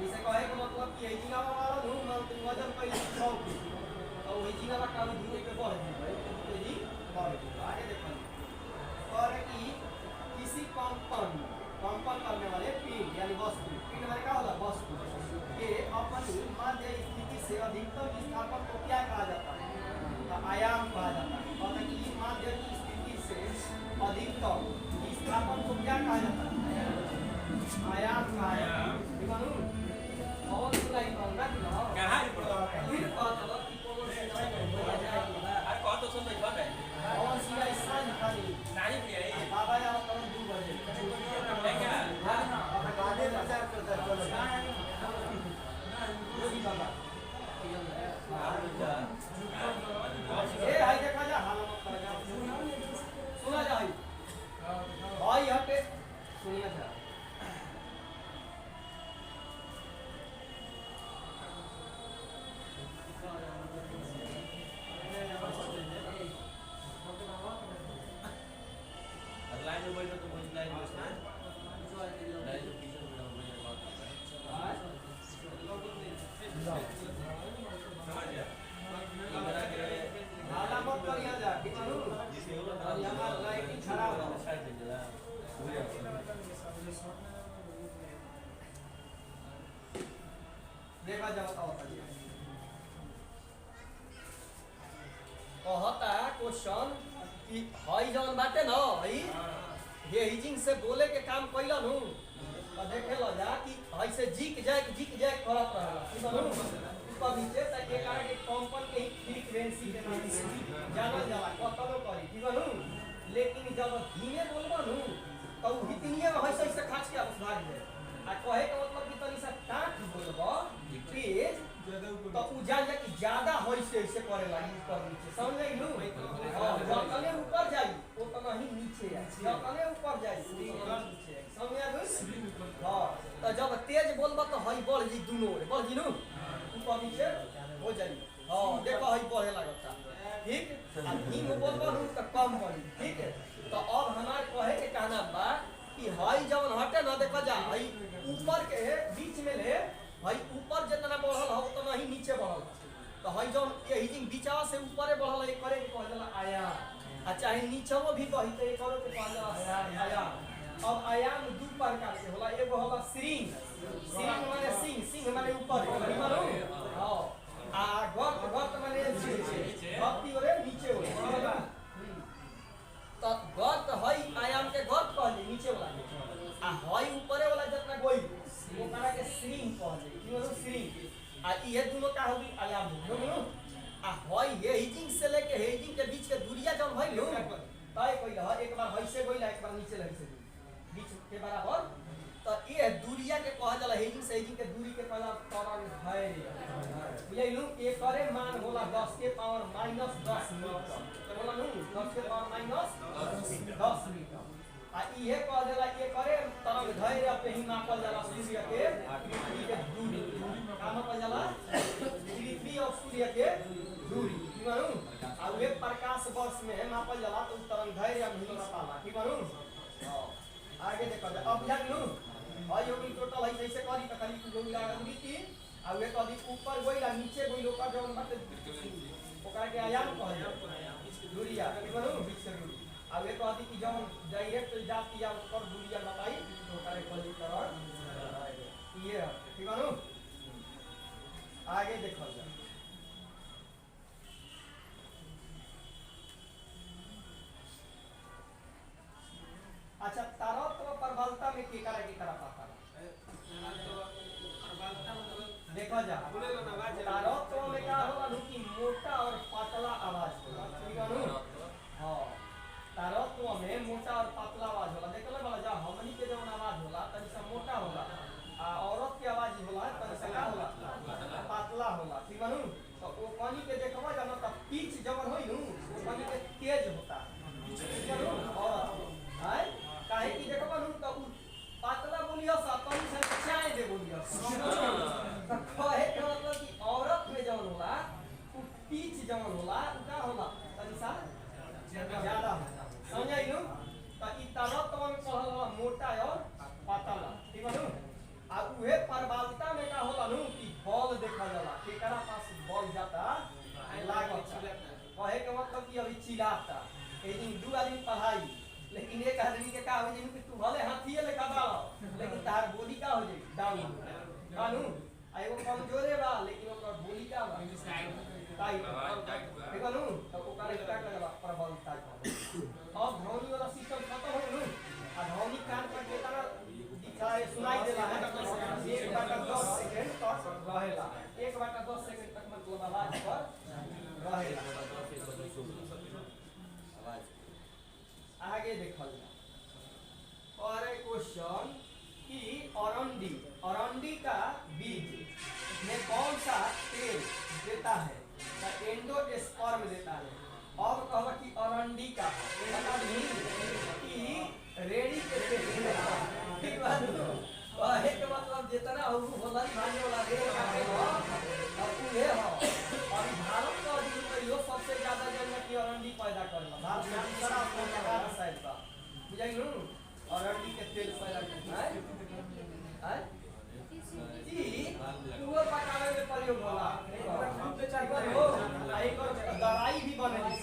इसे कहे का मतलब कि यही जगह वाला ध्रुव वजन पे 100 की तो वही जगह का ध्रुव पे बढ़ जाए तो जी बढ़ जाए। आगे देखो और कि किसी कंपन करने वाले पिंड यानी वस्तु, पिंड में क्या होला? वस्तु के अपनी माध्य स्थिति से अधिकतम विस्थापन को क्या कहा जाता है? तो आयाम कहा जाता है। और कि माध्य की स्थिति से अधिकतम विस्थापन को क्या कहा जाता है? आयाम कहा जाता है। और सुनाई पड़ना कि ना कहां है पड़ा फिर मतलब कि कोनो से नहीं बोला जाएगा। अरे कौन तो सुन नहीं पा रहे और सीधा स्थान खाली नहीं भी है बाबा यार कौन 2 बजे क्या हां अब गाने प्रचार करता है बोली बाबा ए हाय देखा जा हाल मत कर जा सुना जा भाई यहां पे सुनिए जा लाइन में बैठो तो मुझे लाइन में बैठना लाइन में पीछे बैठो मुझे बात समझ गया हाला मत करिया जा कि मालूम और यहां लाइटिंग खराब हो साइड में जरा देखा जाओ कहता क्वेश्चन कि हई जौन बाटे न हई ये हिजिंग से बोले के काम कइलन हूं और देखे लो जा कि हई से जिक जाए करत रहला कि बनू ऊपर नीचे त के कारण के कंपन के फ्रीक्वेंसी के नाम से जानल जाला कतनो करी कि बनू लेकिन जब धीमे बोलबनू तो हितनिए में हई से खास के भाग जाए आ कहे के मतलब कि तनी सा टाट बोलबो तेज तो उ जान जा कि ज्यादा होई से ऐसे करे लागी ऊपर नीचे समझ गई नु जतने ऊपर जाई उतना ही नीचे आई जतने ऊपर जाई उतना नीचे आई समझ गई हां तो जब तेज बोलबो तो हई बढ़ जी दुनो रे बढ़ जी नु ऊपर नीचे हो जाई हां देखो हई बढ़े लागता ठीक आ धीम बोलबो नु तो कम बढ़ी ठीक है तो अब हमार कहे के कहना बा कि हई जवन हटे न देखो जा हई ऊपर के बीच में ले हई ऊपर जितना बढ़ल हो उतना ही नीचे बढ़ल तो हई जौन ये हिजिंग बीचवा से ऊपरे बढ़ल है करे के कहला आयाम आ चाहे नीचवो भी बही तो करो के कहला आयाम अब आयाम दू प्रकार से होला एगो होला श्रृंग माने सिंह माने ऊपर मानो हां आ गत माने नीचे गति ओरे नीचे होला तो गत हई आयाम के गत कहले नीचे वाला आ हई ऊपरे वाला जितना गोई ओकरा के श्रृंग कहले कि मतलब श्रृंग आ ये दोनों का होगी आयाम हो नो आ हई हेजिंग से लेके हेजिंग के बीच के दूरिया जब भइल नो तय कइला एक बार हई से गइला एक बार नीचे लगी से बीच के बराबर तो ये दूरिया के कहल जाला हेजिंग से हेजिंग के दूरी के कहला तरंग है बुझाइलु एक करे मान होला 10 के पावर -10 मीटर होला नु 10 के पावर माइनस 10 मीटर आ इहे कह देला ये करे तरंग धैर्य पे ही मापल जाला सूर्य के पृथ्वी के दूरी का मापल जाला पृथ्वी और सूर्य के दूरी ठीक बानू आ वे प्रकाश वर्ष में मापल जाला तो तरंग धैर्य में ही मापाला ठीक बानू आगे देखो अब जान नु और यो टोटल है जैसे करी त खाली लोग लागली की आ वे कदी ऊपर गइला नीचे गइलो का जौन बाटे ओकरा के आयाम कहल जाला दूरिया ठीक बानू बीच से दूरी आ वे कदी की जौन डायरेक्ट जाती या ऊपर दूरिया बताई तो ओकरा कदी तरह ये ठीक बानू आगे देखल जा अच्छा तारत्व प्रबलता में के करा पाता देखो जा तारत्व में क्या होगा कि मोटा और पतला आवाज होला ठीक है नु हां तारत्व में मोटा और पतला आवाज होला देखले वाला जा हमनी के जवन आवाज होला तनी सा मोटा होला आ औरत के आवाज होला तनी सा का होला पतला होला ठीक है नु तो वो पानी के देखबा जाना त पिच जवन होई नु वो पानी के तेज होता ठीक है नु औरत है काहे की देखबा नु त पतला बोलियो सा तनी से चाय दे बोलियो तो कहे के मतलब कि औरत में जवन होला उ पीच जवन होला उ का होला तनी सा ज्यादा होला समझाई नु त ई तरत्व में कहल होला मोटा और पतला ठीक है नु आ उहे प्रबलता में का होला नु कि बल देखा जाला केकरा पास बल जाता लागत कहे के मतलब कि अभी चिल्लाता ए दिन दू आदमी पढ़ाई लेकिन एक आदमी के का हो जे कि तू भले हाथीए लेखा बा लेकिन तार बोली का हो जे डाउन कानू आ एगो कमजोरे बा लेकिन ओकर बोली का बा टाइट देखो नु तो ओकर का करबा प्रबलता अब ध्वनि वाला सिस्टम खत्म हो नु आ ध्वनि कान पर केतना दिखाए सुनाई देला है 1/10 सेकंड तक रहेला 1/10 सेकंड तक मतलब आवाज पर रहेला आगे देखल जा और एक क्वेश्चन कि अरंडी का बीज में कौन सा तेल देता है तो एंडोस्पर्म देता है अब कहवा कि अरंडी का बता दी कि रेडी के तेल ठीक बात कहे के मतलब जितना हो होला भाने वाला रेडी का तेल अब उहे हो और भारत का अधिकतर सबसे ज्यादा जनता की अरंडी पैदा करेला भारत में सारा अपना साइड का बुझाई नु अरंडी के तेल पैदा करता है जी वो पकावे में प्रयोग होला एक और दवाई भी बनेगी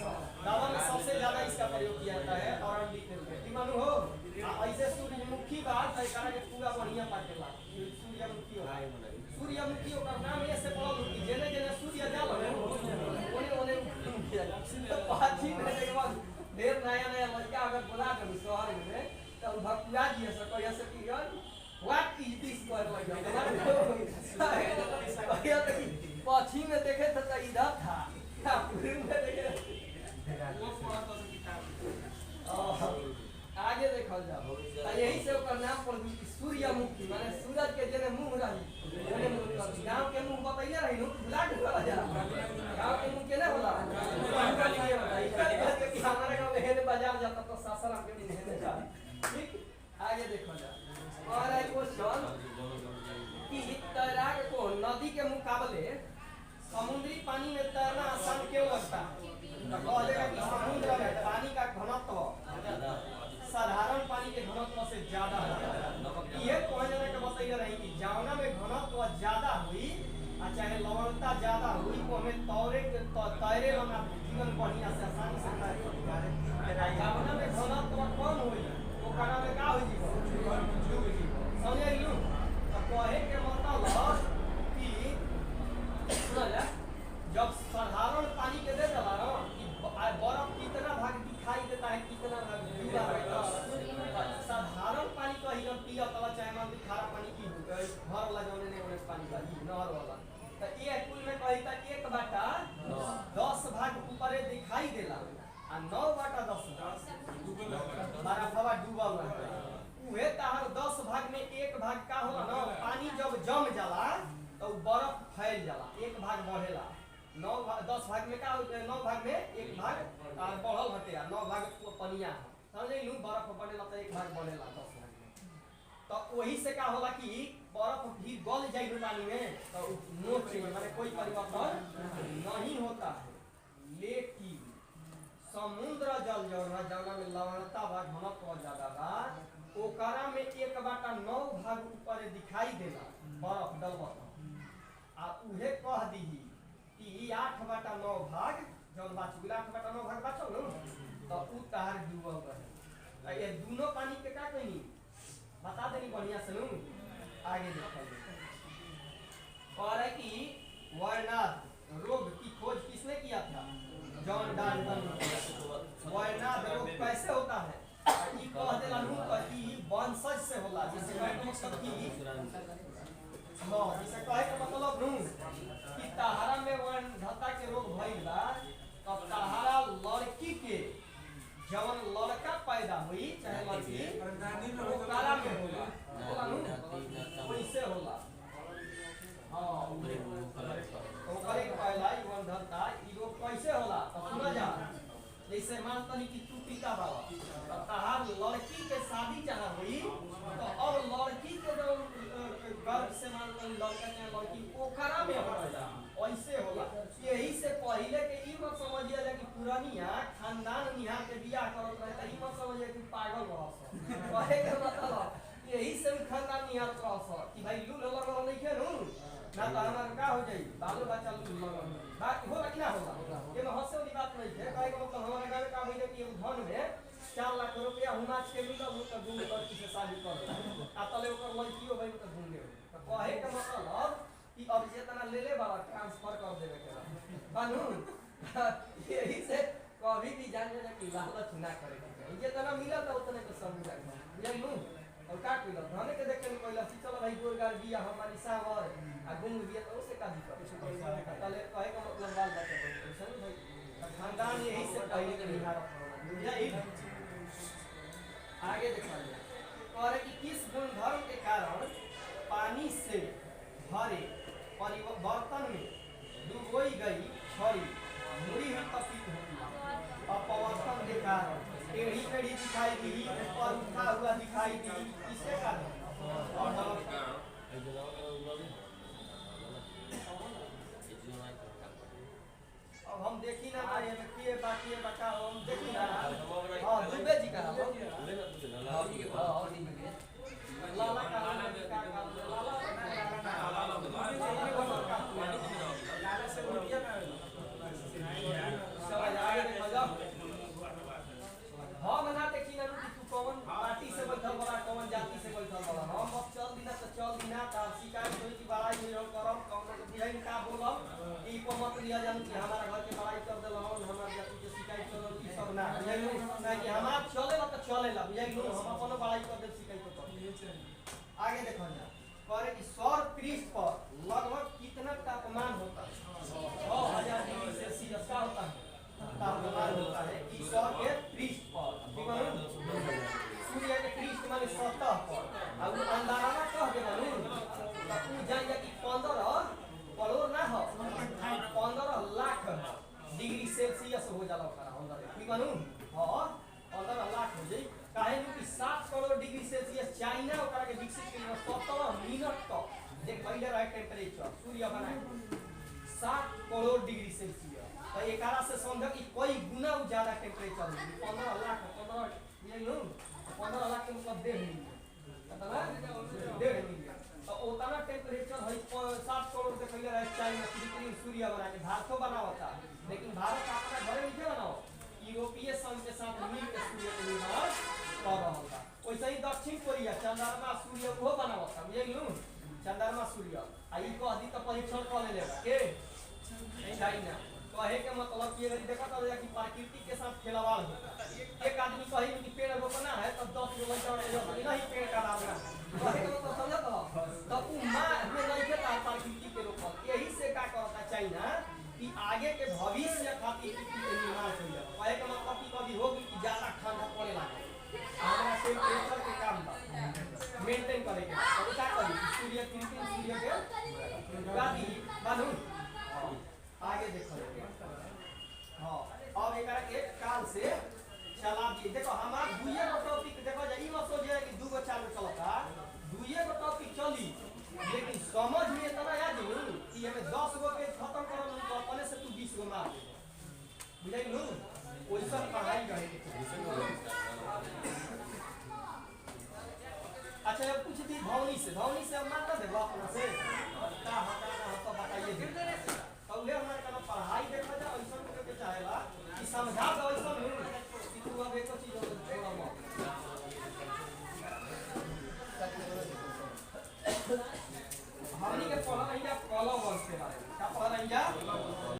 दवा में सबसे ज्यादा इसका प्रयोग किया जाता है अरंडी तेल का ठीक मालूम हो ऐसे सूर्यमुखी बात है करा के पूरा बढ़िया पाटेला सूर्यमुखी हो सूर्यमुखी का नाम ऐसे पड़ल कि जेने जेने सूर्य जाला ओने तो पाछी में के बाद ढेर नया लड़का अगर बोला के शहर में तो भक्तिया जी से कहिया से कि यार व्हाट इज दिस कर कहिया तो पाछी में देखे तो इधर था पूरे में देखे वो पढ़त किताब आगे देखल जाओ यही से ओकर नाम पर सूर्यमुखी माने सूरज के जेने मुंह रही ओने मुंह कर गांव के मुंह बतैले रही नु भुला के चला जा गांव के मुंह केने होला कि हमारे गांव में हेने बाजार जाता तो सासाराम के दिन हेने जा ठीक आगे देखो जा और एक क्वेश्चन कि तैराक को नदी के मुकाबले समुद्री पानी में तैरना आसान क्यों लगता है तो कहेगा कि समुद्र में पानी का घनत्व साधारण पानी के घनत्व से ज्यादा है ये कहने के बताइए रही कि जावना में घनत्व ज्यादा हुई और चाहे लवणता ज्यादा हुई वो हमें तैरे वाला जीवन बढ़िया से आसानी से तैरे जावना में घनत्व कम हुई वो करा में का हुई समझे लू तो कहे के मतलब कि सुना जब साधारण पानी के दे देला ना कि बर्फ कितना भाग दिखाई देता है कितना भाग डूबा है साधारण पानी तो ही जब पिया तला चाहे मान ली खारा पानी की हो गई घर लगाने ने ओने पानी का नहर वाला तो ये कुल में कहता एक बाटा 10 भाग ऊपर दिखाई देला आ 9 बाटा 10 बर्फवा डूबा हुआ है उहे तार 10 भाग में एक भाग का होला ना पानी जब जम जाला तो बर्फ फैल जाला एक भाग बढ़ेला 10 भाग में का 9 भाग में एक भाग तार बढ़ल हटे 9 भाग पनिया समझे लू बर्फ बनेला तो 1 भाग बनेला 10 भाग में तो वही से का होला कि बर्फ भी गल जाई पानी में तो नो चेंज माने कोई परिवर्तन नहीं होता है लेकिन समुद्र जल जौना जौना में लवणता बा घनत्व ज्यादा बा ओकरा में 1/9 भाग ऊपर दिखाई देला बर्फ डलबत आ उहे कह दीही कि 8/9 भाग जौन बाचुला 8/9 भाग बाचल न तो उ तार डूबल रहे ये दोनों पानी के का कहीं बता देनी बढ़िया से नु आगे देखिए और है कि वर्णाद रोग की खोज किसने किया था जॉन डाल्टन वर्णाद रोग कैसे होता है ई कह देला नु कि वंशज से होला जैसे कहने मतलब कि हां जैसे कहे का मतलब नु कि तहारा में वर्णधता के रोग भइल बा तब तहारा लड़की के जवन लड़का पैदा हुई चाहे लड़की ओकरा में होला होला नु वैसे होला हां ओकरे के पहला ई वर्णधता ई रोग कैसे होला तो सुना जा जैसे मान तनी कि तू पिता बाबा तो तहार लड़की के शादी जहां हुई तो अब लड़की के जो गर्भ से मान तनी लड़का के लड़की ओकरा में होला ऐसे होला यही से पहले के ई मत समझिए कि पुरानिया खानदान निहार के बियाह करत रहे त ई मत समझिए कि पागल रहस कहे के मतलब यही से खानदान निहार रहस कि भाई लूल लग नहीं के नु ना तो हमार का हो जाई बाल बच्चा लूल लग बात होला कि ना होला ये में हंसे वाली बात नहीं है कहे के मतलब हमारे गांव का भइले कि एगो धन में 4 लाख रुपया हुमाच के मिलल उ त दूर लड़की से शादी कर आ तले ओकर लड़कियो भइल त घूमे तो कहे के मतलब कि अब जितना ले ले वाला ट्रांसफर कर देवे के बानू यही से कभी भी जान ले कि लालच ना करे के जितना मिला तो उतने के समझ बुझल नु और का कइला धने के देख के कइला कि चलो भाई गोरगार बिया हमारी सावर आ गुंग बिया तो उसे का दिक्कत तले कहे का मतलब बाल बच्चा समझ भाई खानदान यही से पहले के निहार बुझाई आगे देखा जाए और कि किस गुणधर्म के कारण पानी से भरे परिवर्तन में डूबोई गई छड़ी मुड़ी हुई पतित होती अपवर्तन के कारण टेढ़ी टेढ़ी दिखाई दी ऊपर उठा हुआ दिखाई दी इसके कारण अब हम देखी ना ये के बाकी बता हम देखी ना हां दुबे जी का लाला का लाला से उठिया ना समझ आगे देखो जाओ हम ना देखी ना कि तू कौन पार्टी से बैठल बड़ा कौन जाति से बैठल बड़ा हम अब चल दिना तो चल दिना का शिकायत होई कि बड़ाई में हम करम कौन के बुझाई का बोलब ई को मत लिया जान कि हमारा घर के बड़ाई कर देला हम हमार जाति के शिकायत कर ई सब ना बुझाई ना कि हमार चलेला तो चलेला बुझाई हम अपन बड़ाई कर दे शिकायत कर आगे देखो ना करे कि सौर पृष्ठ पर लगभग कितना तापमान होता है 6000 डिग्री सेल्सियस का होता है तापमान होता है कि सौर के पृष्ठ पर ठीक है सूर्य के पृष्ठ माने सतह पर अब अंधारा कह दे बनू तू जान जा कि 15 करोड़ ना हो 15 लाख डिग्री सेल्सियस हो जाला ओकरा अंदर ठीक बनू हां 15 लाख हो जाई काहे कि 7 करोड़ डिग्री सेल्सियस चाइना ओकरा के विकसित कइले 17 मिनट तक देख पहले रहे टेंपरेचर सूर्य बनाए 7 करोड़ डिग्री सेल्सियस तो एकरा से समझ कि कोई गुना ज्यादा टेंपरेचर हो 15 लाख 15 ये लो 15 लाख के मतलब 1.5 मिलियन पता ना 1.5 मिलियन तो उतना टेंपरेचर है 7 करोड़ से पहले रहे चाइना कृत्रिम सूर्य बना के भारत बनावता लेकिन भारत अपना घरे नहीं बनाओ यूरोपीय संघ के साथ मिलकर सूर्य के निर्माण कर रहा था वैसे ही दक्षिण कोरिया चंद्रमा सूर्य को बनावता बुझलियो चंद्रमा सूर्य आ ई को अधिक परीक्षण कर लेगा के चाइना कहे के मतलब कि अगर देखा तो कि प्रकृति के साथ खिलवाड़ होता एक आदमी कहे कि पेड़ रोपना है तब 10 लोग नहीं पेड़ काटना कहे के मतलब समझ तो तब उ मां में नहीं के प्रकृति के रोपल यही से का करता चाइना कि आगे के भविष्य खातिर की निर्माण कइल जाए कहे के मतलब कि कभी होगी कि ज्यादा ठंडा पड़े लागे हमरा टेंपरेचर के काम बा मेंटेन करे के तो का करी सूर्य कृत्रिम सूर्य के गादी बानू आगे देखो हां अब एकरा के काल चाल से चला दिए। देखो हमारा दुइये गो टॉपिक देखो जा, ई मत सोचिए कि दू गो चार गो चलता, दुइये गो टॉपिक चली, लेकिन समझ में इतना आ जाई कि हमें 10 गो के खत्म करल तो अपने से तू 20 गो मार दे, बुझाई नु ओइसा पढ़ाई रहे के चाहिए। अच्छा अब कुछ दी भौनी से अब मानता देबो अपना से